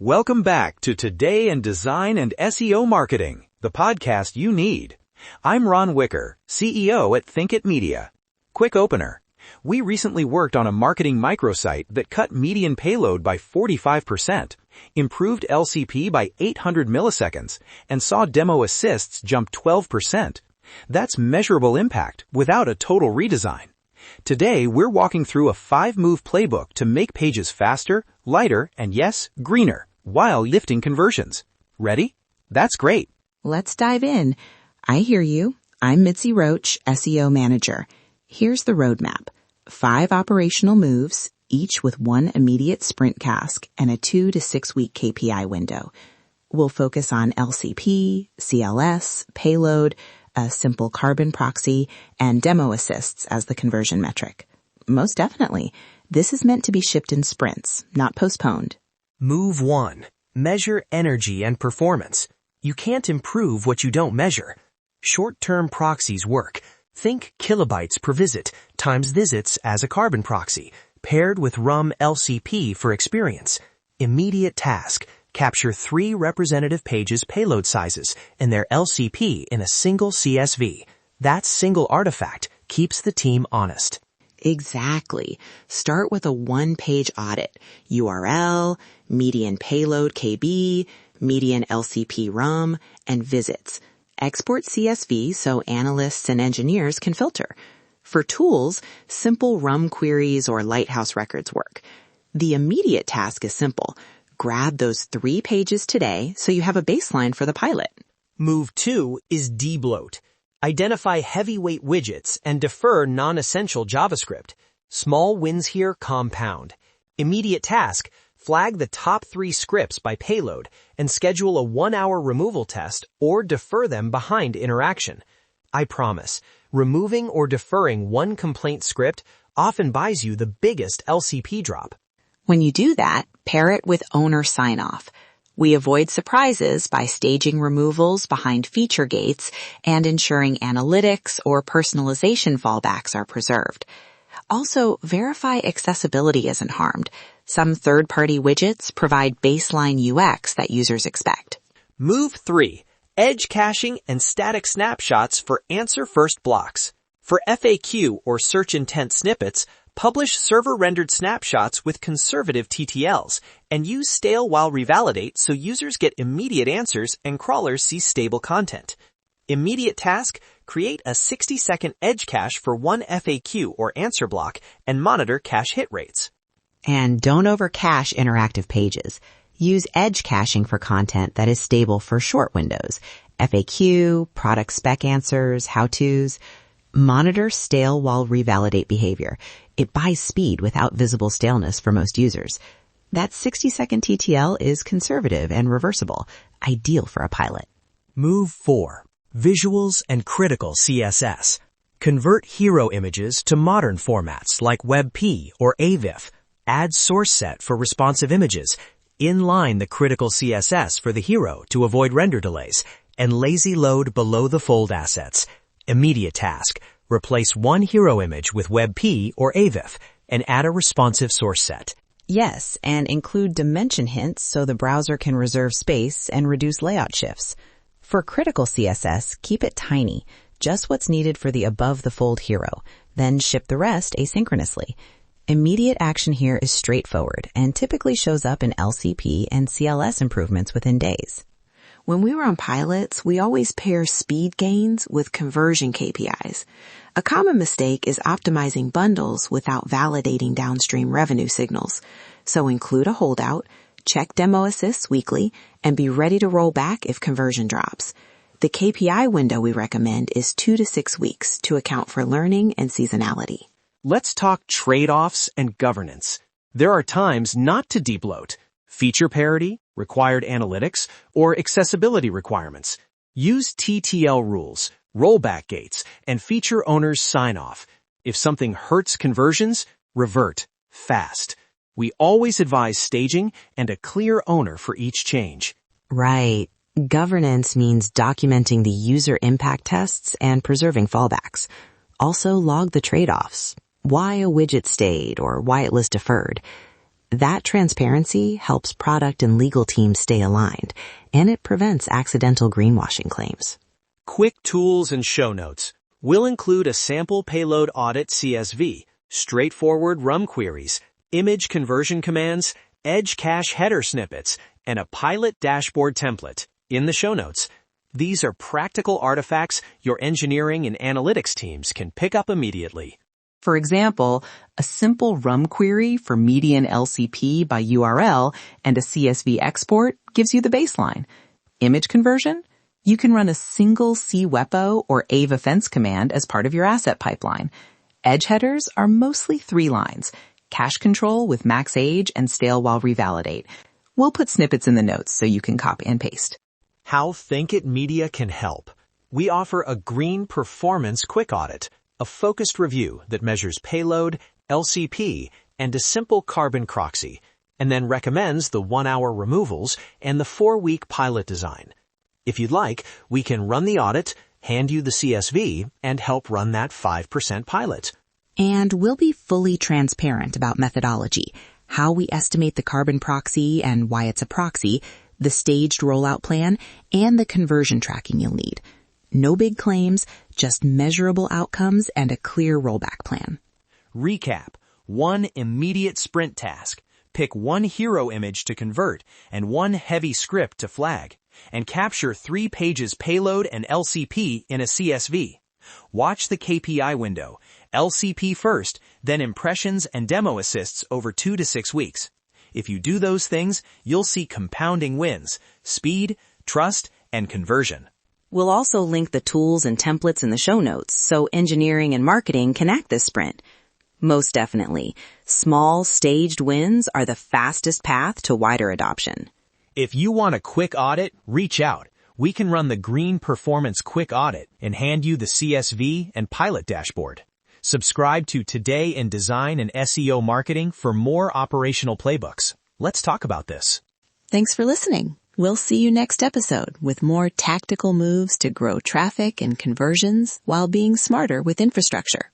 Welcome back to Today in Design and SEO Marketing, the podcast you need. I'm Ron Wicker, CEO at Think It Media. Quick opener. We recently worked on a marketing microsite that cut median payload by 45%, improved LCP by 800 milliseconds, and saw demo assists jump 12%. That's measurable impact without a total redesign. Today, we're walking through a 5-move playbook to make pages faster, lighter, and yes, greener, while lifting conversions. Ready? That's great. Let's dive in. I hear you. I'm Mitzi Roach, SEO Manager. Here's the roadmap. 5 operational moves, each with 1 immediate sprint task and a 2 to 6 week KPI window. We'll focus on LCP, CLS, payload, a simple carbon proxy, and demo assists as the conversion metric. Most definitely, this is meant to be shipped in sprints, not postponed. Move 1. Measure energy and performance. You can't improve what you don't measure. Short-term proxies work. Think kilobytes per visit times visits as a carbon proxy, paired with RUM LCP for experience. Immediate task. Capture 3 representative pages payload sizes and their LCP in a single CSV. That single artifact keeps the team honest. Exactly. Start with a 1-page audit. URL, median payload KB, median LCP RUM, and visits. Export CSV so analysts and engineers can filter. For tools, simple RUM queries or Lighthouse records work. The immediate task is simple. Grab those 3 pages today so you have a baseline for the pilot. Move 2 is debloat. Identify heavyweight widgets and defer non-essential JavaScript. Small wins here compound. Immediate task, flag the top 3 scripts by payload and schedule a 1-hour removal test or defer them behind interaction. I promise, removing or deferring 1 complaint script often buys you the biggest LCP drop. When you do that, pair it with owner sign-off. We avoid surprises by staging removals behind feature gates and ensuring analytics or personalization fallbacks are preserved. Also, verify accessibility isn't harmed. Some third-party widgets provide baseline UX that users expect. Move 3. Edge caching and static snapshots for answer-first blocks. For FAQ or search intent snippets, publish server-rendered snapshots with conservative TTLs and use stale while revalidate so users get immediate answers and crawlers see stable content. Immediate task, create a 60-second edge cache for 1 FAQ or answer block and monitor cache hit rates. And don't over-cache interactive pages. Use edge caching for content that is stable for short windows. FAQ, product spec answers, how-tos. Monitor stale while revalidate behavior. It buys speed without visible staleness for most users. That 60-second TTL is conservative and reversible, ideal for a pilot. Move 4. Visuals and critical CSS. Convert hero images to modern formats like WebP or AVIF. Add source set for responsive images. Inline the critical CSS for the hero to avoid render delays. And lazy load below the fold assets. Immediate task. Replace 1 hero image with WebP or AVIF and add a responsive source set. Yes, and include dimension hints so the browser can reserve space and reduce layout shifts. For critical CSS, keep it tiny, just what's needed for the above-the-fold hero, then ship the rest asynchronously. Immediate action here is straightforward and typically shows up in LCP and CLS improvements within days. When we run pilots, we always pair speed gains with conversion KPIs. A common mistake is optimizing bundles without validating downstream revenue signals. So include a holdout, check demo assists weekly, and be ready to roll back if conversion drops. The KPI window we recommend is 2 to 6 weeks to account for learning and seasonality. Let's talk trade-offs and governance. There are times not to debloat. Feature parity, required analytics, or accessibility requirements. Use TTL rules, rollback gates, and feature owners sign-off. If something hurts conversions, revert fast. We always advise staging and a clear owner for each change. Right. Governance means documenting the user impact tests and preserving fallbacks. Also log the trade-offs. Why a widget stayed or why it was deferred. That transparency helps product and legal teams stay aligned, and it prevents accidental greenwashing claims. Quick tools and show notes. We'll include a sample payload audit CSV, straightforward RUM queries, image conversion commands, edge cache header snippets, and a pilot dashboard template in the show notes. These are practical artifacts your engineering and analytics teams can pick up immediately. For example, a simple RUM query for median LCP by URL and a CSV export gives you the baseline. Image conversion? You can run a single CWEPO or AVA fence command as part of your asset pipeline. Edge headers are mostly 3 lines. Cache control with max age and stale while revalidate. We'll put snippets in the notes so you can copy and paste. How Think It Media can help. We offer a green performance quick audit, a focused review that measures payload, LCP, and a simple carbon proxy, and then recommends the 1-hour removals and the 4-week pilot design. If you'd like, we can run the audit, hand you the CSV, and help run that 5% pilot. And we'll be fully transparent about methodology, how we estimate the carbon proxy and why it's a proxy, the staged rollout plan, and the conversion tracking you'll need. No big claims, just measurable outcomes and a clear rollback plan. Recap. 1 immediate sprint task. Pick 1 hero image to convert and 1 heavy script to flag. And capture 3 pages payload and LCP in a CSV. Watch the KPI window. LCP first, then impressions and demo assists over 2 to 6 weeks. If you do those things, you'll see compounding wins, speed, trust, and conversion. We'll also link the tools and templates in the show notes so engineering and marketing can act this sprint. Most definitely, small staged wins are the fastest path to wider adoption. If you want a quick audit, reach out. We can run the Green Performance Quick Audit and hand you the CSV and pilot dashboard. Subscribe to Today in Design and SEO Marketing for more operational playbooks. Let's talk about this. Thanks for listening. We'll see you next episode with more tactical moves to grow traffic and conversions while being smarter with infrastructure.